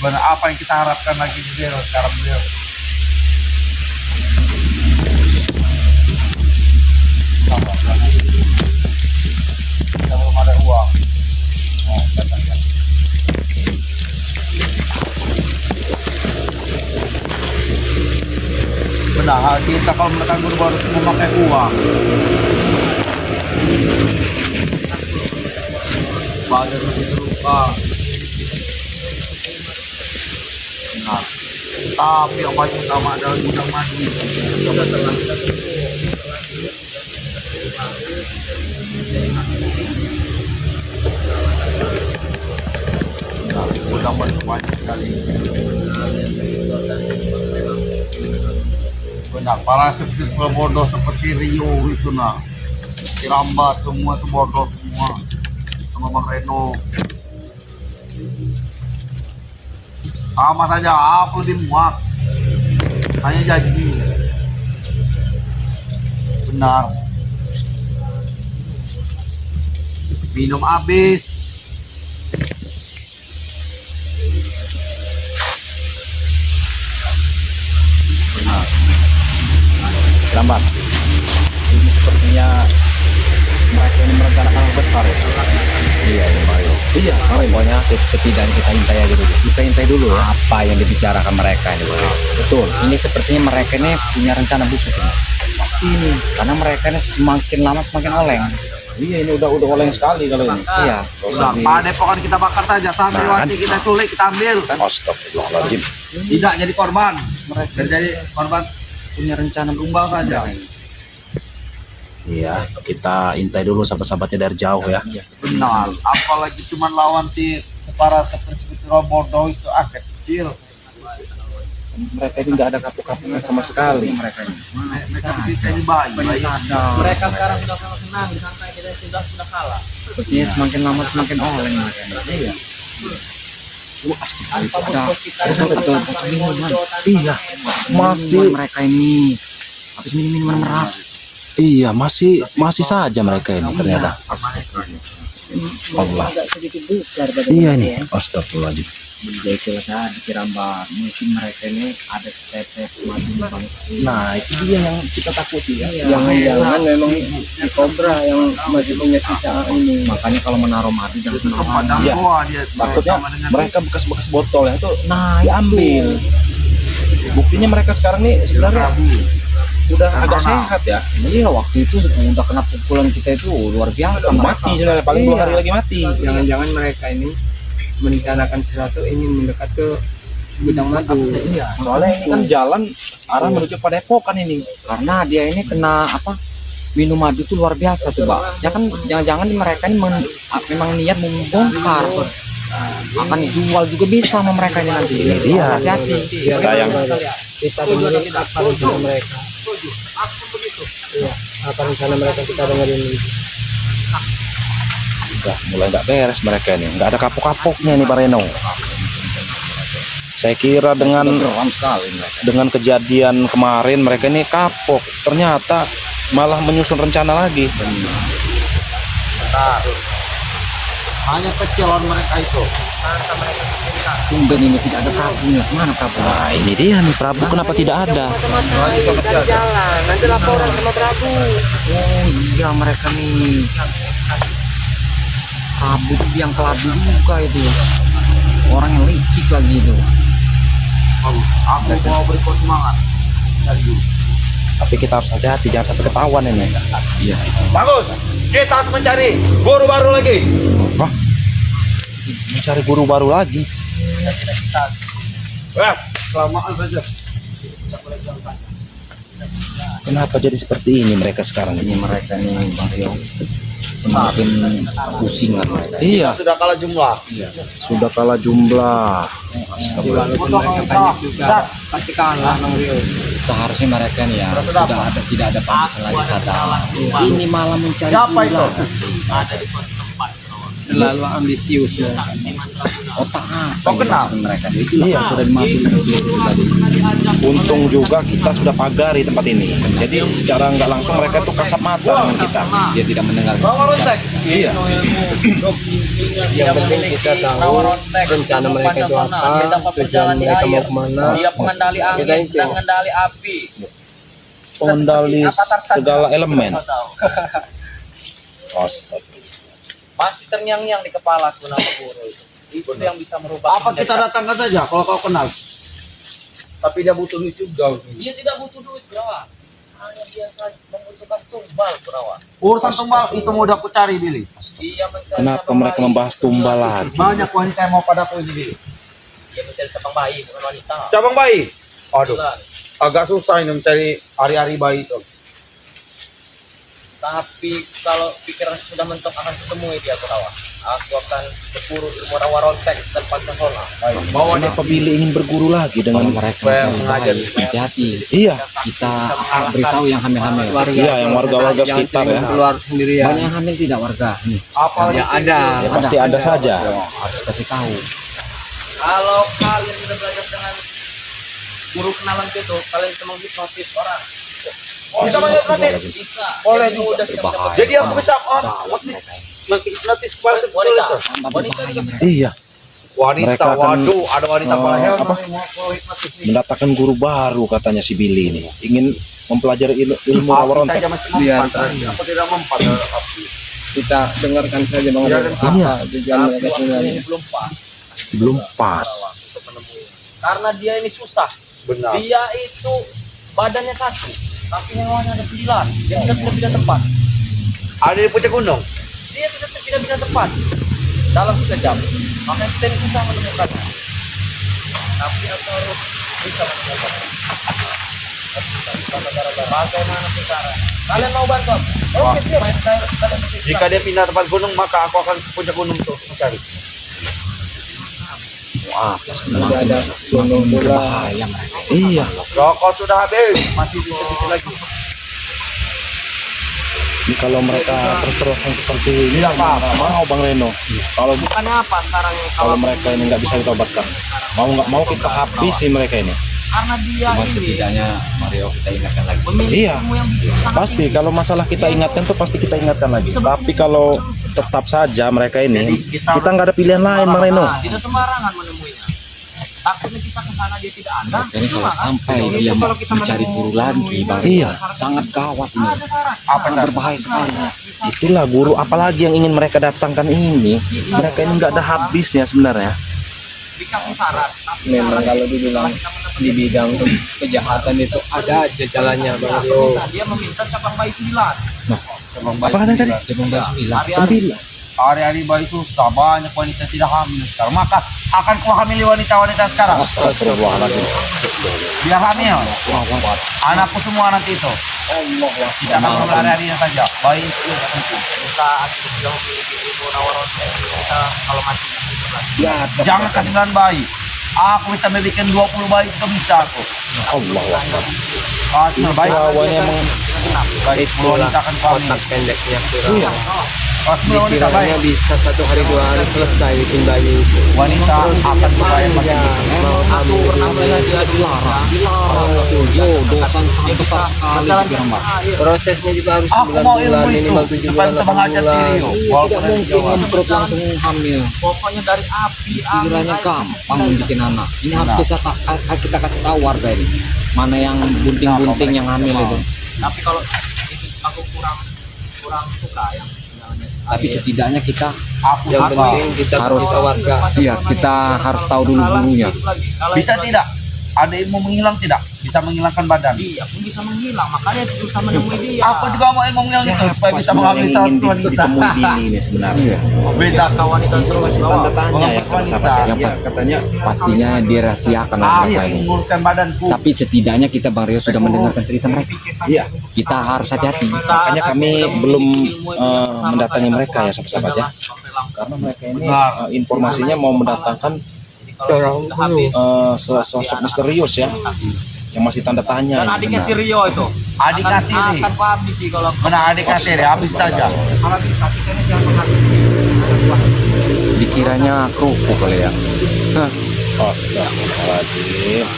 Benar apa yang kita harapkan lagi dia sekarang dia. Kita belum ada uang. Oh, katanya. Benar, kita kalau menekan guru harus memakai uang. Badan masih terluka. Nah, tapi yang paling utama adalah gudang madu. Sudah tenang. Nah, gudang madu banyak sekali. Benar, para seperti bodoh seperti Rio itu nah, Kirambat semua itu bodoh semua, sama Bang Reno. Sama saja, apa dimuat, hanya janji. Benar. Minum habis. Benar. Lambat. Ini sepertinya mereka ini merencanakan hal besar ya. Iya, Mario. Iya, pokoknya setidaknya kita intai aja dulu. Kita intai dulu ya. Apa yang dibicarakan mereka ini, Mario. Betul. Ini sepertinya mereka ini punya rencana busuk ini. Pasti ini, karena mereka ini semakin lama semakin oleng. Iya, ini udah oleng sekali kalau ini. Iya. Udah, padepokan kita bakar saja, santriwati kita culik, kita ambil. Astagfirullahaladzim. Tidak jadi korban. Mereka jadi korban Punya rencana tumbal saja. Iya, kita intai dulu sahabat-sahabatnya dari jauh ya. Benar, apalagi cuma lawan si separa seperti bodoh itu kecil. Mereka ini nggak ada kapok-kapoknya sama sekali. Mereka ini baik. Mereka sekarang sudah sangat senang di santai, kita sudah kalah. Sepertinya semakin lama semakin oleng mereka. Iya. Betul. Iya, masih mereka ini habis minum-minuman meras. Iya, masih saja mereka ini ternyata. Allah. Iya ini. Astagfirullahaladzim. Jadi kita dikira Mbak, mungkin mereka ini ada setetes madu. Nah, itu dia yang kita takuti ya. Jangan-jangan memang si Cobra yang masih punya sisa ini. Makanya kalau menaruh madu jangan menaruh madu. Iya. Takutnya mereka bekas-bekas botol ya itu diambil. Buktinya mereka sekarang nih sebenarnya udah agak sehat ya. Iya, waktu itu udah kena pukulan kita itu luar biasa. Mati sebenarnya, paling 2 hari lagi mati. Jangan-jangan mereka ini merencanakan sesuatu, ingin mendekat ke gudang madu. Iya, soalnya ini kan jalan arah menuju Padepokan ini. Karena dia ini kena minum madu tuh luar biasa tuh, Pak. Ya kan jangan-jangan mereka ini memang niat membongkar. Akan dijual juga bisa sama mereka ini nanti. Iya, hati-hati. Kita dengerin apa rencana mereka. Iya, apa rencana mereka kita dengerin. Udah mulai nggak beres mereka ini, nggak ada kapok-kapoknya nih Pak Reno. Saya kira dengan kejadian kemarin mereka ini kapok, ternyata malah menyusun rencana lagi. Hanya kecilon mereka itu. Tumben ini tidak ada Prabunya. Mana Prabu? Nah ini dia nih, Prabu kenapa tidak ada? Dari jalan, nanti laporan sama Prabu. Oh iya, mereka nih Prabu yang kelabu juga itu. Orang yang licik lagi itu. Aku mau berikut semangat. Tapi kita harus hati-hati, jangan sampai ketahuan ini. Iya. Bagus. Kita harus mencari guru baru lagi. Wah, mencari guru baru lagi. Kelamaan saja. Kenapa jadi seperti ini mereka sekarang? Ini mereka nih Bang Rio semakin pusing kan mereka. Iya. Sudah kalah jumlah. Iya. Sudah kalah jumlah. Pasti kalah Bang Rio. Seharusnya mereka nih ya tidak ada pamitan lagi sadar. Ini malah mencari siapa itu? Terlalu ambisius ya. otak apa Kau kenal? mereka itu sudah dimasuki tadi. Untung juga kita sudah pagari tempat ini, jadi secara nggak langsung mereka tuh kasat mata dengan kita, dia tidak mendengar. Iya. Yang penting kita tahu rencana mereka itu apa, tujuan mereka mau kemana. Dia pengendali Kita angin itu. dan pengendali api. Pengendali segala elemen. Astaga. Masih terngiang-ngiang di kepala aku nama guru itu. Itu yang bisa merubah. Apa kita datangkan saja kalau kau kenal? Tapi dia butuh duit juga. Dia tidak butuh duit, Berawa. Hanya dia saja membutuhkan tumbal, Berawa. Urusan tumbal itu mau aku cari, Billy. Dia mencari Kenapa cabang mereka bayi. membahas tumbal lagi? Banyak wanita yang mau padaku ini, Billy. Dia mencari cabang bayi, bukan wanita. Cabang bayi. Aduh, Gila. agak susah ini mencari hari-hari bayi itu. Tapi kalau pikiran sudah mentok akan ketemu dia, Berawa. Aku akan berburu ilmu rawa rontek dan pancasila. Bawa dia. Kenapa Billy ingin berguru lagi dengan mereka? Supaya mengajar. Hati-hati, Iya, kita beritahu yang hamil-hamil. iya, yang warga-warga sekitar ya. Keluar sendirian. Banyak yang hamil tidak warga ini. Apa Ya ada. Ya pasti ada saja. Harus kasih tahu. Kalau kalian sudah belajar dengan guru kenalan itu, kalian bisa menghipnotis orang. Bisa menghipnotis? Bisa. Boleh Jadi juga. mudah kita mendapatkan. Jadi aku bisa menghipnotis wanita. Wanita juga bisa. Iya, wanita. Mereka akan, Waduh, ada wanita paling apa? Mendatangkan guru baru katanya si Billy ini. Ingin mempelajari ilmu rawa rontek. Biar Apa tidak mempan? kita dengarkan saja Bang Iya, Rio. iya. Apa tujuan mereka sebenarnya. Ini belum pas. Belum pas. Untuk menemui. Karena dia ini susah. Benar. Dia itu badannya satu, tapi nyawanya ada 9. Dia tidak tepat. Ada di puncak gunung. Dia tidak bisa tepat dalam sekejap. Makanya kita ini susah menemukannya. Tapi aku harus bisa menemukannya. Bagaimana sekarang? Kalian mau bantu? Oke, siap. Kalian bersikap. Jika dia pindah tempat gunung, maka aku akan ke puncak gunung tuh mencari. Wah, Sudah ada gunung pula. Bahaya mereka. iya. Rokok sudah habis, masih sedikit lagi. Ini kalau mereka terus-terusan seperti ini, Tidak apa-apa. mau Bang Reno. Kalau Bukannya apa sekarang kalau mereka ini nggak bisa ditobatkan, mau nggak mau kita habisi mereka ini. karena dia Cuma ini setidaknya Mario kita ingatkan lagi. memiliki Iya. ilmu yang bisa sangat Pasti tinggi. kalau masalah kita ingatkan tuh pasti kita ingatkan lagi. Tapi kalau tetap saja mereka ini, kita nggak ada pilihan lain, Bang Reno. Nah, tidak sembarangan menemuinya. Takutnya kita ke sana dia tidak ada. Ini kalau sampai dia mencari guru lagi, Bang, Iya. sangat gawat ini. Apa Sangat berbahaya sekali. Itulah guru, apalagi yang ingin mereka datangkan ini, mereka ini nggak ada habisnya sebenarnya. dikasih saran. Tapi Memang kalau dibilang di bidang kejahatan itu ada aja jalannya Bang Rio. dia meminta cabang bayi 9. Apa katanya tadi? Cabang bayi 9. Sembilan. Hari-hari bayi susah, banyak wanita tidak hamil sekarang. Maka akan kuhamili wanita-wanita sekarang. Astagfirullahaladzim. Dia hamil. Anakku semua nanti itu. Kita akan hari-harinya saja. Bayi itu penting. Kita sudah memiliki ilmu rawarontek. Kita kalau masih Ya, Jangan kasihkan bayi. Aku bisa membuat 20 bayi itu bisa aku. Allah. Kasih bayi. Awalnya emang Bayi 10 wanita akan kuhamil. Otak pendeknya kurang. iya. Kasih wanita bayi. Dikiranya bisa 1 hari 2 hari selesai bikin bayi itu. Wanita akan berbayar Ya, pakai mau ambil Namanya dia dilarang. Dilarang. Yo, dosa sangat besar sekali pikiran Mbak. prosesnya juga harus Aku 9 mau bulan ilmu itu minimal 7 supaya bulan bisa 8 mengajar bulan. si Rio. Tidak mungkin nyemprot langsung hamil. pokoknya dari api, angin, Kiranya air, gampang bikin anak. Ini harus kita kasih tahu warga ini. Mana yang bunting-bunting yang hamil itu. Tapi kalau itu aku kurang suka yang jalannya. Tapi setidaknya kita Aku Yang suka. penting kita harus kita warga. iya, kita harus tahu dulu gurunya. Bisa tidak? Ada ilmu menghilang tidak? Bisa menghilangkan badan. Dia pun bisa menghilang, makanya berusaha menemui dia. Aku juga mau ilmu menghilang itu supaya bisa Siapa mengambil sebenarnya yang 100 ingin wanita. ditemui Billy ini sebenarnya? Iya. Beda kawan itu terus Masih tanda tanya ya sama sahabat Yang ya. pasti. Katanya Pastinya dirahasiakan oleh Aku mereka ingin ini. menguruskan badanku. Tapi setidaknya kita Bang Rio sudah mendengarkan cerita mereka. iya. Kita harus hati-hati. Makanya kami belum mendatangi mereka ya sahabat ya. Karena mereka ini informasinya mau mendatangkan sosok misterius ya, yang masih tanda tanya. Dan ini adiknya benar. si Rio itu. Adiknya Siri. Akan habis sih kalau Benar adik kasih habis saja. kalau bisa kita jangan menghakimi anak buah. dikiranya kerupuk kali ya. Hah, Astagfirullahaladzim.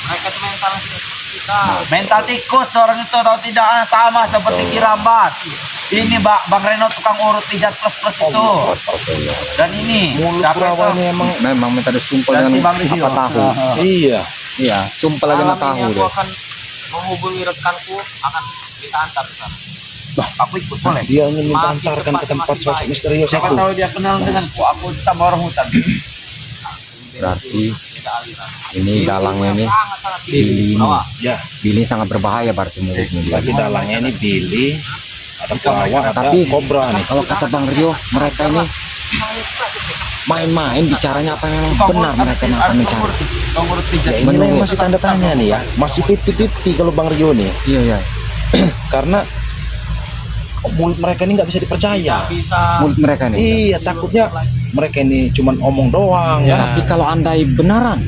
Mereka cuma yang salah kita. Mental tikus orang itu tahu tidak sama seperti Kirambat. Ini Bang Reno tukang urut pijat plus itu. Dan ini Mulut siapa Kurawa itu? ini emang memang minta disumpel Ganti dengan Bang Rizio. apa tahu. iya. Iya, sumpel aja sama Malam tahu ini aku deh. akan menghubungi rekanku, akan kita antar ke sana. Aku ikut boleh. Dia ingin minta Masih antarkan ke cepat, tempat masih sosok baik. misterius Siapa itu. tahu dia kenal denganku. Aku sama orang hutan. Berarti Beda aliran. ini dalangnya ini Sangat-sangat Billy ini. Awas. Ya, Billy sangat berbahaya berarti mulutnya dia. tapi dalangnya ini Billy, ada Kurawa, ada Tapi Kobra nih. kalau kata Bang Rio, mereka ini main-main bicaranya apa yang memang benar mereka yang akan mencari. Tukang urut pijat. Ya inilah yang Menurut- masih tanda tanya nih ya. Masih 50-50 kalau Bang Rio nih. Iya, iya. Karena mulut mereka ini nggak bisa dipercaya. Bisa Mulut mereka ini. Iya, takutnya mereka ini cuman omong doang ya. Tapi kalau andai benaran,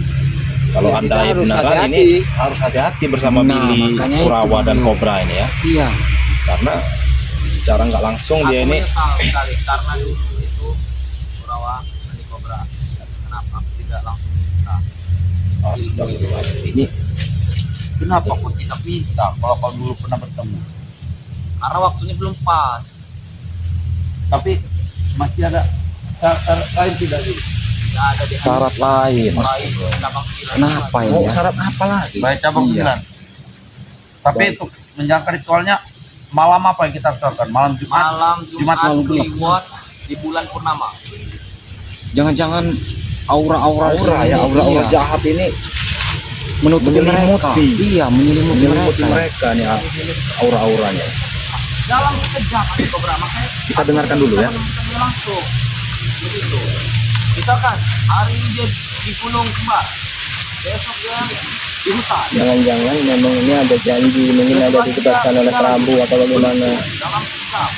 Kalau Ya, kita anda harus benaran hati-hati. ini harus hati-hati bersama Nah, Billy, makanya itu, Kurawa dan Bang. Kobra ini ya. iya. Karena secara nggak langsung aku dia ini menyesal sekali karena dulu itu Kurawa dan Kobra. Kenapa aku tidak langsung bisa? astagfirullahaladzim. Ini Kenapa kok tidak minta kalau kau dulu pernah bertemu? Karena waktunya belum pas. Tapi masih ada syarat lain tidak sih? Tidak ada di syarat lain. lain cabang sembilan. Kenapa ini Mau ya? syarat apa lagi? Baik cabang Iya. 9. Tapi untuk menjalankan ritualnya malam apa yang kita lakukan? Malam Jumat. Malam Jumat selalu gelap. Kliwon di bulan purnama. Jangan-jangan aura-aura Aura ini, ya, aura-aura iya, jahat ini menutupi mereka. menyelimuti. Iya, menyelimuti menyelimuti mereka. mereka nih aura-auranya. Dalam sekejap ada Kobra, makanya Kita dengarkan dulu ya. menemukannya langsung. Begitu. Misalkan hari ini dia di Gunung Kembar, besok dia di hutan. Jangan-jangan memang ini ada janji, mungkin ada dikebaskan oleh Prabu atau bagaimana. Dalam sekejap.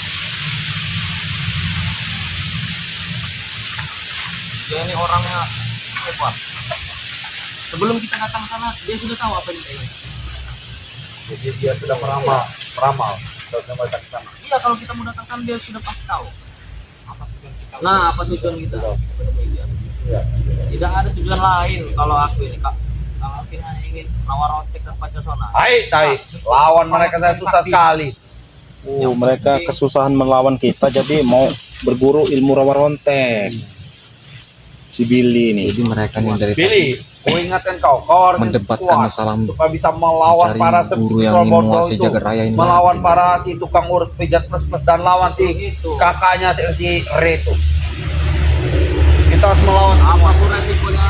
Dia ini orangnya hebat. Sebelum kita datang ke sana, dia sudah tahu apa yang kita ingin. Jadi dia sudah meramal. Kalau kita datang ke sana. Iya, kalau kita mau datang ke sana, dia sudah pasti tahu. Nah, apa tujuan kita? Menemui dia. Tidak ada tujuan lain kalau aku ini, Kak. Kalau aku hanya ingin nawar rontek dan Pancasona. Hai, lawan mereka saya susah sekali. Mereka kesusahan melawan kita jadi mau berguru ilmu rawa rontek. Si Billy ini. Jadi mereka nih dari Billy, aku ingatkan kau harus mendebatkan kuat masalah supaya bisa melawan mencari para guru yang spiritual ingin bodoh menguasai itu, jagat raya ini. melawan para si tukang urut pijat plus dan lawan si kakaknya si Reto. Kita harus melawan semua. Apapun resikonya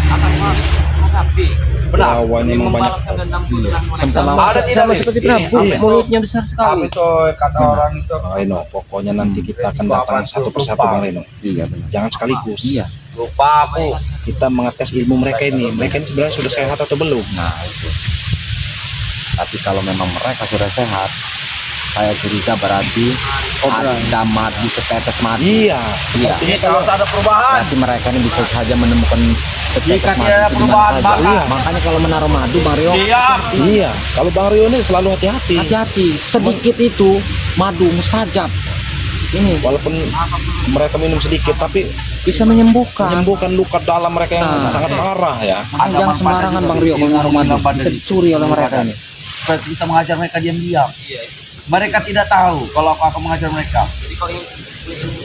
akan menghadapi. Benar. Lawannya memang banyak. Membalaskan dendam mereka. Sama Ada tidak Sama Bil? seperti Ini, Prabu, apa itu? mulutnya besar Apa sekali. itu kata orang itu? Reno, pokoknya nanti kita akan datang satu persatu Bang Reno. Iya, benar. Jangan sekaligus. Iya. Lupa aku. Kita mengetes ilmu mereka ini. Mereka ini sebenarnya sudah sehat atau belum? Nah, itu. Tapi kalau memang mereka sudah sehat, saya curiga berarti ada madu setetes madu. Iya. Iya. Ini kalau ada perubahan. Berarti mereka ini bisa saja menemukan setetes Jika madu tidak ada itu di perubahan, mana saja. maka- Iya. Makanya kalau menaruh madu, Bang Rio, Diam. Iya. Kalau Bang Rio ini selalu hati-hati. hati-hati. Sedikit itu madu mustajab. Ini Walaupun mereka minum sedikit, tapi bisa menyembuhkan. menyembuhkan luka dalam mereka yang Nah. sangat parah ya. Makanya jangan sembarangan Bang Rio kalau naruh madu. Bisa dicuri oleh mereka ini. Supaya bisa mengajar mereka diam-diam. Iya. Mereka tidak tahu kalau aku akan mengajar mereka. Jadi kau ingin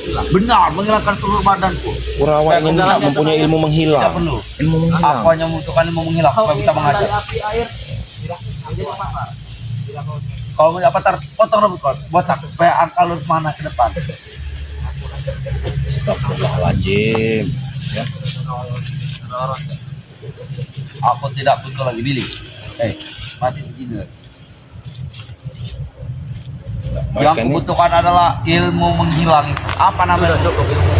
hilang. Benar, menghilangkan seluruh badanku. Kurawa ingin bisa mempunyai ilmu Tidak menghilang. perlu. Ilmu menghilang. Aku hanya membutuhkan ilmu menghilang Kau supaya bisa ingin mengajar. dari api air, tidak menjadi apa? Tidak mau. Kalau mau apa tar potong rambut kau, botak supaya angka lurus mana ke depan. Astagfirullahaladzim. Ya. Aku tidak butuh lagi Billy. Masih begini. Yang Mereka ini kubutuhkan adalah ilmu menghilang itu. Apa namanya? Cukup ilmu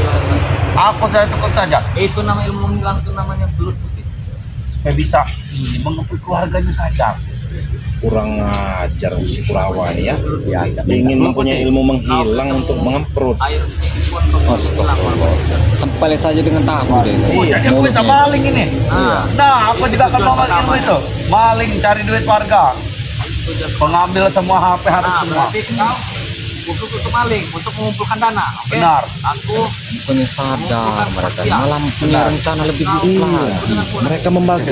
Aku sudah cukup saja. itu nama ilmu menghilang itu namanya belut putih. Supaya bisa ini mengepul keluarganya saja. kurang ajar si Kurawa ini ya. Ya, Ingin mempunyai ilmu menghilang untuk mengemprut. Air pun Astagfirullah. Sempel saja dengan tahu deh. Oh, jadi aku bisa Mulutnya. maling ini. Ah. Nah, aku juga akan bawa ilmu itu. Maling, cari duit warga. Mengambil semua HP harus Nah, semua. berarti kau untuk maling, untuk mengumpulkan dana. Oke? Benar. Aku Bukannya sadar mereka, malah punya rencana lebih buruk lagi. Mereka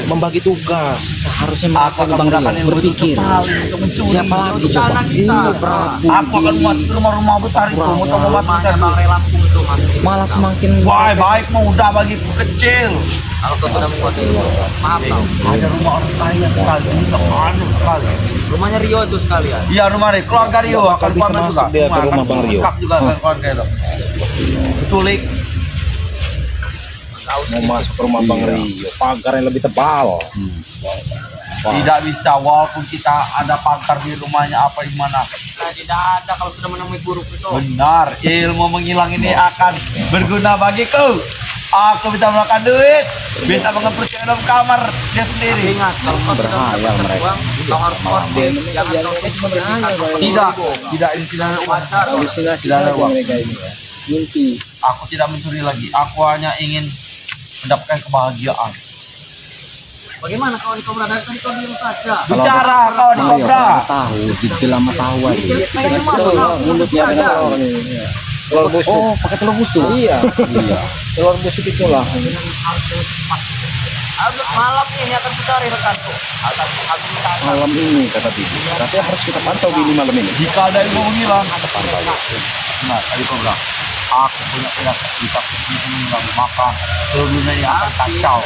membagi tugas. Seharusnya mereka akan Bang menggunakan Rio ilmu berpikir, untuk mencuri. siapa lagi coba? Rencana kita. Iya, Prabu. Aku akan memasuki rumah-rumah besar itu untuk mematikan. Bang Ray Lampung itu mas. Malah semakin Wah, baik muda bagiku kecil. Kalau kau sudah menguasai itu, maaf tau. Ada rumah orang kaya sekali, anu sekali. Rumahnya Rio itu sekalian. Iya, rumah Rio, keluarga Rio akan bisa keluarga masuk juga. dia ke Semua rumah akan Bang Rio. lengkap juga kan keluarga itu. Culik. Mau masuk ke rumah Bang Rio, pagar yang lebih tebal. Tidak bisa walaupun kita ada pagar di rumahnya apa di mana. Nah, tidak ada kalau sudah menemui buruk itu. Benar, ilmu menghilang ini akan berguna bagiku. Aku bisa melakukan duit, bisa mengemprut dalam kamar dia sendiri. Ingat, kalau kau sudah Berhayal mendapatkan mereka. uang, kau harus konsisten. Jangan kau Tidak, ini tidak ada uang. Tidak ada uang. mereka ini ya. Mimpi. Aku tidak mencuri lagi. Aku hanya ingin mendapatkan kebahagiaan. Bagaimana kawan kau berada? Tadi kau diam saja. Bicara kau di Bang Rio kobra. tahu, di dalam tahu aja. Pengen mana? Mulutnya ada orang ini. Ya. Telur busuk. Oh, pakai telur busuk. Iya. Iya. Telur busuk itulah. Malam ini akan kita cari rekanku. Akan kita Malam ini kata Bibi. Tapi harus kita pantau Bibi malam ini. Jika ada ilmu menghilang, nah, tadi kobra. Aku punya penyakit jika ilmu menghilang, maka seluruh dunia ini akan kacau.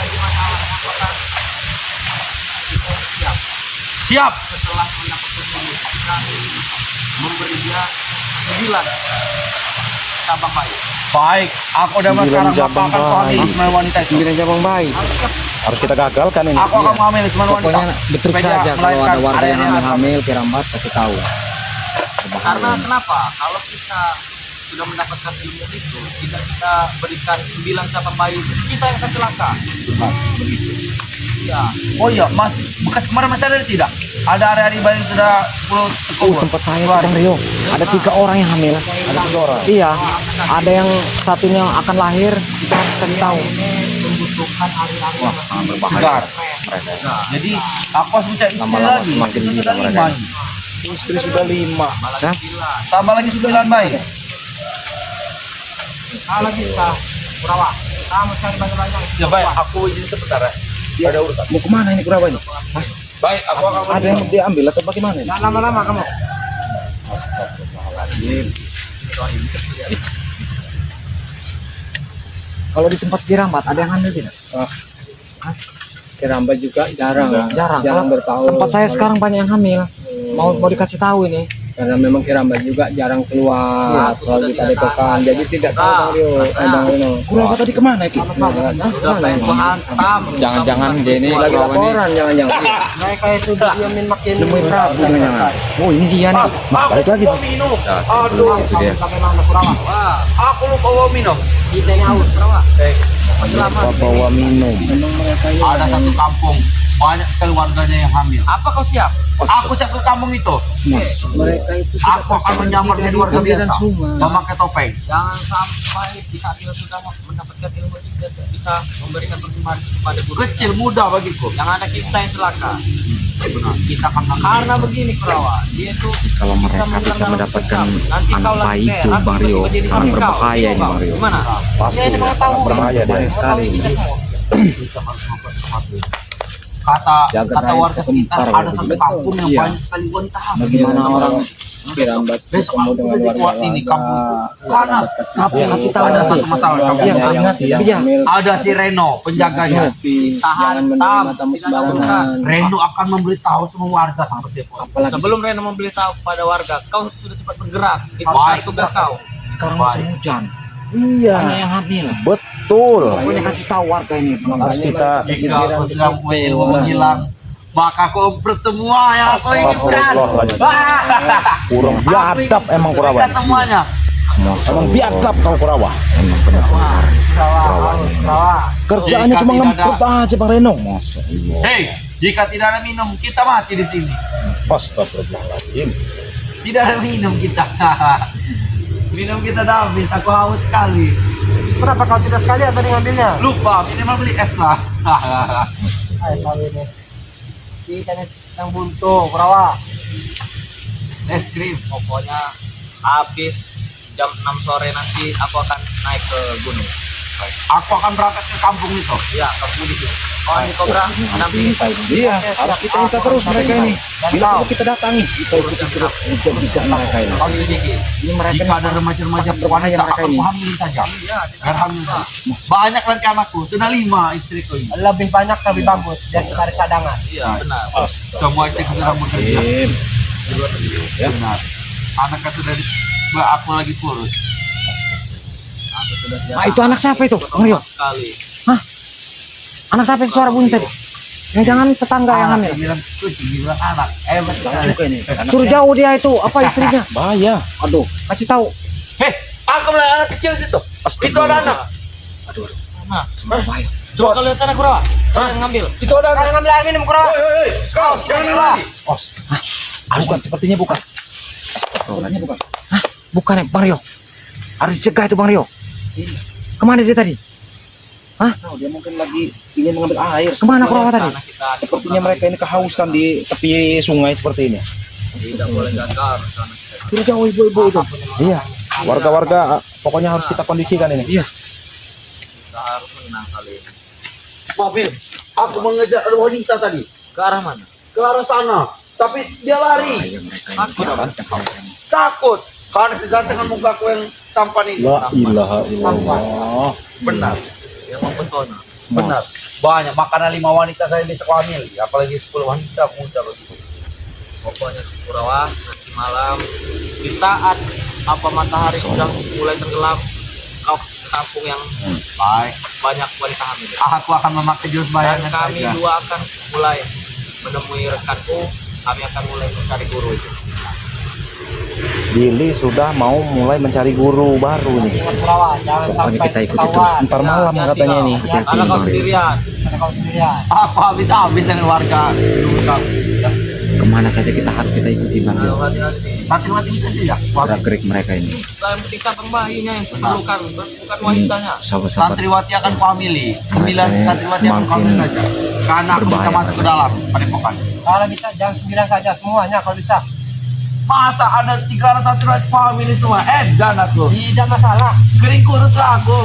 Siap. setelah mendapatkan ilmu kita memberi dia 9 cabang bayi. Baik, aku udah 9 sekarang cabang akan bayi. suami semua wanita itu. 9 cabang bayi. Harus kita gagalkan ini. Aku akan mengambil semua wanita. Pokoknya betul Supaya saja kalau melahirkan ada warga yang adanya hamil kirambat kasih tahu. Karena kenapa? Kalau kita sudah mendapatkan ilmu itu, tidak kita berikan 9 cabang bayi, kita yang akan celaka. Iya. Oh iya, Mas, bekas kemarin masih ada tidak? Ada hari-hari bayi yang sudah 10 ekor. Tempat saya Bang Rio, ada 3 orang yang hamil. Ada 3 orang. Iya, ada yang satunya akan lahir, kita harus kasih tahu. Wah, sangat berbahaya. Segar. Mereka. Jadi aku harus mencari istri Lama-lama lagi. semakin Itu gila sudah mereka. 5. Istri sudah 5. Hah? Tambah lagi 9 bayi. Kalau kita, Kurawa, kamu cari banyak-banyak. Ya baik, aku izin sebentar ya. Dia ada urusan. Mau kemana ini kurawanya? Baik, aku akan Ada yang diambil atau bagaimana ini? Jangan lama-lama kamu. Kalau di tempat kirambat ada yang hamil tidak? Kerambat juga jarang. Jarang. Jarang Kalau bertahu. tempat saya sekarang banyak yang hamil. Mau dikasih tahu ini. Karena memang kerambat juga jarang keluar. Kalau kita depokan, jadi tidak tahu Bang Rio. Bang Reno. Kurawat tadi kemana Ki? Sudah pengen menghantam. Jangan-jangan dia ini Lagi lawan ini laporan jangan-jangan. Mereka itu diamin makin nemuin Prabu jangan. Oh ini dia nih. Balik lagi. lupa minum. Aduh, itu dia. Bagaimana Kurawa? Wah, Aku lupa bawa minum. kita ini haus Kurawa. Selamat. Bawa minum. Ada satu kampung, banyak sekali warganya yang hamil. Apa kau siap? Aku siap ke kampung itu. mereka itu Aku akan menyamar jadi warga biasa, memakai topeng. Jangan sampai di saat dia sudah mendapatkan ilmu dia bisa memberikan persembahan kepada guru. Kecil muda bagiku. Yang ada kita yang celaka. Kita akan karena begini Kurawa, dia itu Kalau mereka bisa mendapatkan anak bayi itu Bang Rio, sangat berbahaya ini Bang Rio. Gimana? Pasti sangat berbahaya dia. Berbahaya sekali. Kata Jaga kata rakyat warga sekitar sebentar, ada begitu. satu kampung yang Iya. banyak sekali wanita hamil. Bagaimana orang kerambat Besok ketemu aku dengan jadi kuat warga ini kampung. Karena kampung kasih tahu ada nanti. satu masalah di kampung. Iya, ingat iya. Ada si Reno penjaganya. Jangan menerima tamu sembarangan. Reno akan memberitahu semua warga sampai depo. apalagi Sebelum Reno memberitahu kepada warga, kau sudah cepat bergerak. Itu Baik. tugas kau. sekarang Baik. musim hujan. Iya. Banyak yang hamil. Betul. Pokoknya kasih tahu warga ini. Harus kita Jika aku sudah punya ilmu menghilang, maka aku umpret semua yang aku inginkan. Astagfirullahaladzim. Kurang biadab emang Kurawa. Berikan semuanya. Emang biadab kau Kurawa. Emang benar-benar. Kerjaannya cuma Jika tidak ngempet aja Bang Reno. Hei, jika tidak ada minum, kita mati di sini. Astagfirullahaladzim. Tidak ada minum kita. Minum kita dah habis, aku haus sekali. Kenapa kau tidak sekali tadi ngambilnya? Lupa, minimal beli es lah. Ayo tahu ini. Kita ini sedang buntu, Kurawa. Es krim. Pokoknya habis jam 6 sore nanti aku akan naik ke gunung. Aku akan berangkat ke kampung itu. Iya, kamu di sini. Oh, ini Kobra mendampingi. Iya, harus kita minta terus mereka ini. Bila perlu kita datangi, kita ikuti terus jejak mereka ini. Kau sedikit. Ini mereka Jika ada remaja-remaja wanita, mereka akan ini. kuhamilin saja. Biar hamil saja. Banyak nanti anakku, sudah 5 istriku ini. Lebih banyak lebih bagus dan kita ada cadangan. Iya, benar. Semua istriku sudah bekerja. Ya. Benar. Anaknya sudah aku lagi kurus. Aku sudah siap. Nah, itu anak siapa itu, Bang Rio? Sekali. Anak siapa yang suara bunyi tadi? Yang jangan tetangga yang hamil. Dia bilang kucing, dia bilang anak. Betul. Suruh jauh dia itu, apa istrinya? Bahaya. Aduh, kasih tahu. Aku melihat anak kecil situ. Itu ada anak. Nah, coba kau lihat sana Kura. Kalian ngambil. Itu ada anak. Ngambil air minum kurang. Kau jangan lari. Bukan, sepertinya bukan. Sepertinya bukan. Hah? Bukan ya, Bang Rio. Harus dicegah itu, Bang Rio. Kemana dia tadi? Hah? Dia mungkin lagi ingin mengambil air. Kemana Kurawa tadi? Karena kita Sepertinya mereka ini kehausan di tepi sungai seperti ini. tidak boleh gagal rencana kita. Suruh jauh ibu-ibu itu. Iya. Warga-warga pokoknya harus kita kondisikan ini. Iya. Kita harus menang kali ini. Mobil. Aku mengejar ada wanita tadi. Ke arah mana? Ke arah sana. Tapi dia lari. Takut apa? Takut. Karena kegantengan mukaku yang tampan ini. La ilaha illallah. Benar. Yang mempesona. Benar. Banyak. Makanya 5 wanita saya bisa hamil. Apalagi 10 wanita muda begitu. Pokoknya Kurawa nanti malam di saat apa matahari sudah mulai tenggelam, kau ke kampung yang Baik. banyak wanita hamil. Aku akan memakai jurus Dan bayangan kami saja. dua akan mulai menemui rekanku. Kami akan mulai mencari guru itu. Billy sudah mau mulai mencari guru baru nih. Ingat Kurawa, jangan Pokoknya sampai kita ikuti terus. ketahuan. Ntar malam katanya nih. Karena kau sendirian. Karena kau sendirian. Aku habis-habis dengan warga. Kemana saja kita harus kita ikuti Bang Ayo Rio. hati-hati. Santriwati bisa tidak? Gerak-gerik mereka ini. Yang penting sabang bayinya yang diperlukan, bukan wanitanya. Sahabat-sahabat. Santriwati akan kuhamili. 9 Makanya santriwati akan kuhamili semakin saja. Karena aku bisa berbahaya masuk ke dalam padepokan. Kalau bisa jangan 9 saja semuanya kalau bisa. Masa ada 300 santriwati kuhamili semua? Dan aku. Tidak masalah. Kering kurus lah aku.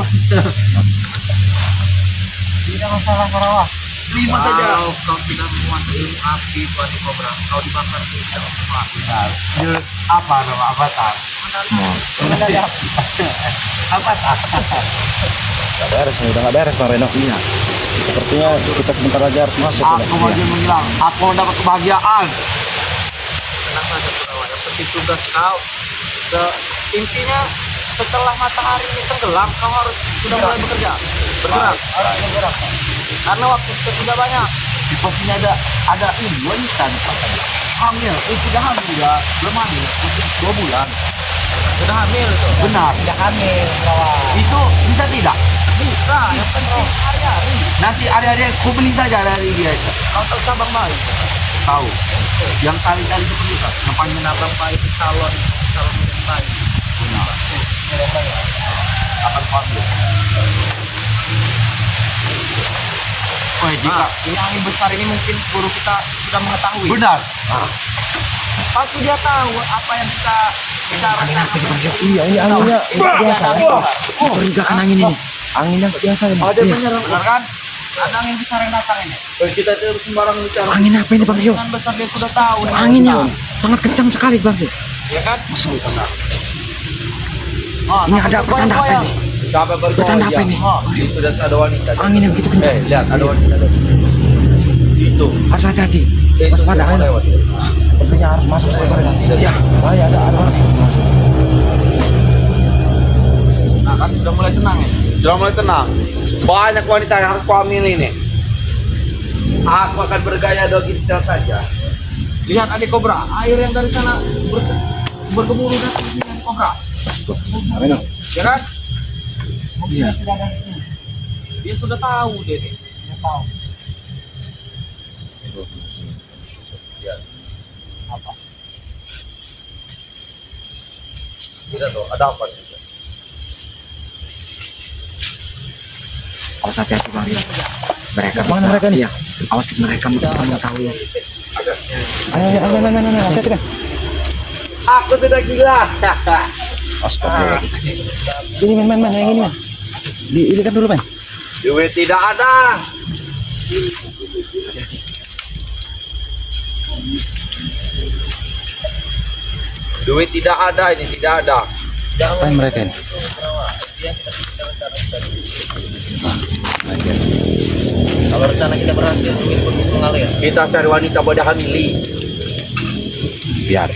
Tidak masalah Kurawa. 5 saja. Kalau kau tidak menguasai ilmu api, Tuan Kobra, kau dibakar tidak otomatis. Jurus apa nama avatar? Avatar. Gak beres nih, udah gak beres Bang Reno. Iya. Sepertinya kita sebentar aja harus masuk. Aku mau Iya. bilang, aku mau dapat kebahagiaan. Tenang saja Kurawa, yang penting tugas kau. Intinya setelah matahari ini tenggelam, kau harus sudah mulai bekerja. Bergerak. Karena waktu kita sudah banyak. Di posisinya ada ini wanita di sana. Hamil, sudah hamil ya, belum hamil, masih 2 bulan. Sudah hamil itu. Benar. Tidak hamil Kurawa. Itu bisa tidak? Bisa, yang penting hari-hari. Nanti hari-hari aku beli saja dari dia itu. Kau tahu sabang bayi. Tahu. Yang kali-kali itu bisa. Ngapain Sabang bayi itu calon menjadi bayi. benar. Akan panggil. Oh, jika Nah, ini angin besar ini mungkin guru kita sudah mengetahui. benar. Pasti dia tahu apa yang kita bicarakan. Iya, ini anginnya Ini biasa. mencurigakan angin ini. Anginnya nggak biasa ini. Ada Iya. benar kan? Ada angin besar yang datang ini. Kita terus sembarang bicara. Angin apa ini Bang Rio? Angin besar dia sudah tahu. nih. Anginnya sangat kencang sekali Bang Rio. Ya kan? Ini ada pertanda apa ini? Siapa Pertanda apa ini? Itu dan ada wanita. Anginnya begitu kencang. Lihat ada wanita. Itu. Harus hati-hati. Itu Waspada. dia mau lewat. Sepertinya harus masuk saya Bang Rio. Iya. Bahaya ada masuk. Nah kan sudah mulai tenang ya. Sudah mulai tenang. Banyak wanita yang harus kuhamil ini. Aku akan bergaya doggy style saja. Lihat adik kobra, air yang dari sana bergemuruh datang ke sini kobra. Amin. Ya kan? Iya. Dia sudah tahu dia nih. Dia tahu. Apa? Tidak tahu. Ada apa juga? Awas hati-hati Bang Rio. Mereka mana mereka nih? Iya. Awas mereka bisa mengetahui. Ayo, hati-hati kan. Aku sudah gila. Astaga. Ini men, yang ini men. Diilikan dulu men. Duit tidak ada. Duit tidak ada, ini tidak ada. Apa yang mereka ini? Kalau rencana kita berhasil, mungkin bagus mengalir. Kita cari wanita bodoh hamili. Biar.